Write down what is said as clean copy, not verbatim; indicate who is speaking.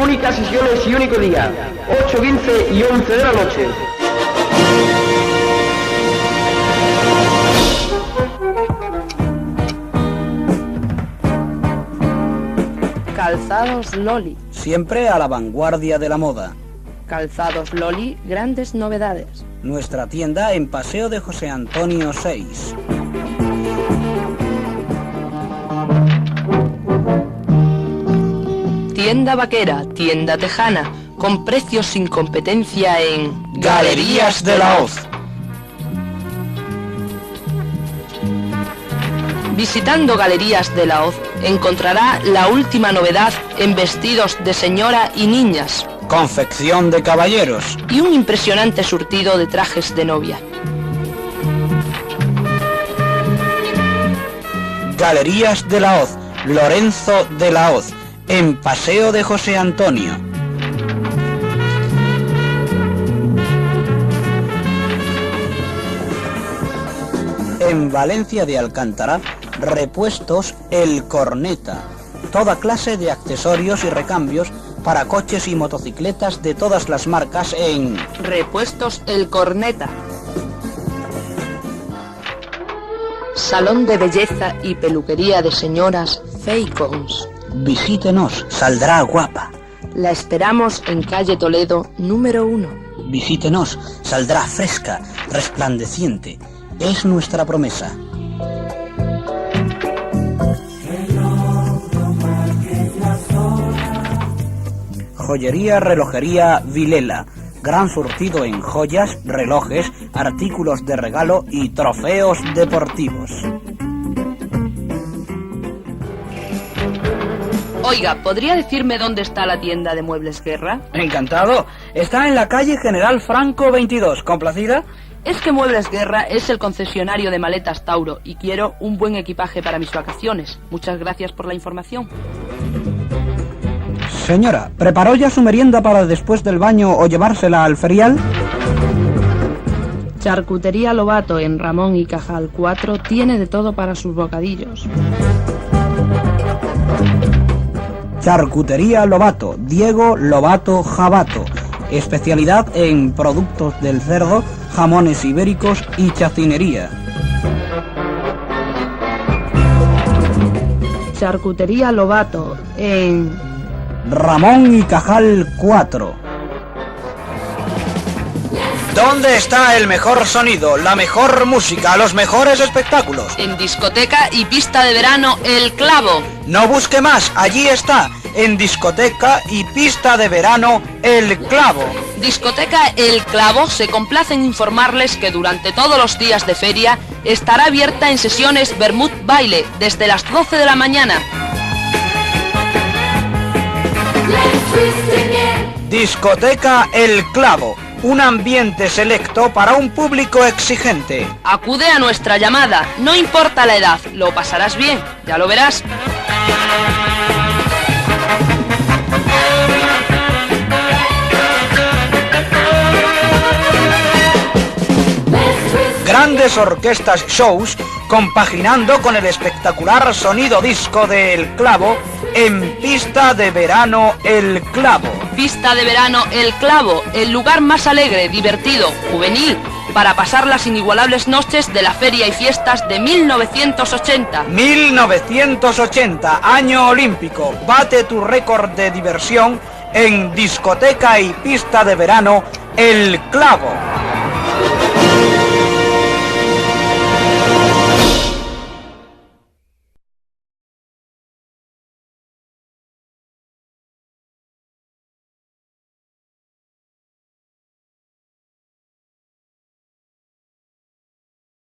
Speaker 1: únicas sesiones y único día, 8, 15 y 11 de la noche.
Speaker 2: Calzados Loli.
Speaker 3: Siempre a la vanguardia de la moda.
Speaker 2: Calzados Loli, grandes novedades.
Speaker 3: Nuestra tienda en Paseo de José Antonio 6.
Speaker 2: Tienda vaquera, tienda tejana, con precios sin competencia en
Speaker 3: Galerías de la Hoz.
Speaker 2: Visitando Galerías de la Hoz encontrará la última novedad en vestidos de señora y niñas.
Speaker 3: Confección de caballeros.
Speaker 2: Y un impresionante surtido de trajes de novia.
Speaker 3: Galerías de la Hoz, Lorenzo de la Hoz, en Paseo de José Antonio. En Valencia de Alcántara, Repuestos El Corneta. Toda clase de accesorios y recambios para coches y motocicletas de todas las marcas en
Speaker 2: Repuestos El Corneta. Salón de belleza y peluquería de señoras Feicons.
Speaker 3: Visítenos, saldrá guapa.
Speaker 2: La esperamos en calle Toledo, número 1.
Speaker 3: Visítenos, saldrá fresca, resplandeciente. Es nuestra promesa. Joyería Relojería Vilela. Gran surtido en joyas, relojes, artículos de regalo y trofeos deportivos.
Speaker 2: Oiga, ¿podría decirme dónde está la tienda de Muebles Guerra?
Speaker 3: Encantado. Está en la calle General Franco 22. ¿Complacida?
Speaker 2: Es que Muebles Guerra es el concesionario de maletas Tauro y quiero un buen equipaje para mis vacaciones. Muchas gracias por la información.
Speaker 3: Señora, ¿preparó ya su merienda para después del baño o llevársela al ferial?
Speaker 2: Charcutería Lobato en Ramón y Cajal 4 tiene de todo para sus bocadillos.
Speaker 3: Charcutería Lobato, Diego Lobato Jabato. Especialidad en productos del cerdo, jamones ibéricos y chacinería.
Speaker 2: Charcutería Lobato en
Speaker 3: Ramón y Cajal 4. ¿Dónde está el mejor sonido, la mejor música, los mejores espectáculos?
Speaker 2: En discoteca y pista de verano El Clavo.
Speaker 3: No busque más, allí está, en discoteca y pista de verano El Clavo.
Speaker 2: Discoteca El Clavo se complace en informarles que durante todos los días de feria estará abierta en sesiones Bermud Baile desde las 12 de la mañana.
Speaker 3: Discoteca El Clavo, un ambiente selecto para un público exigente.
Speaker 2: Acude a nuestra llamada, no importa la edad, lo pasarás bien, ya lo verás.
Speaker 3: Grandes orquestas shows compaginando con el espectacular sonido disco de El Clavo en Pista de Verano El Clavo.
Speaker 2: Pista de Verano El Clavo, el lugar más alegre, divertido, juvenil, para pasar las inigualables noches de la feria y fiestas de 1980.
Speaker 3: 1980, año olímpico. Bate tu récord de diversión en discoteca y pista de verano El Clavo.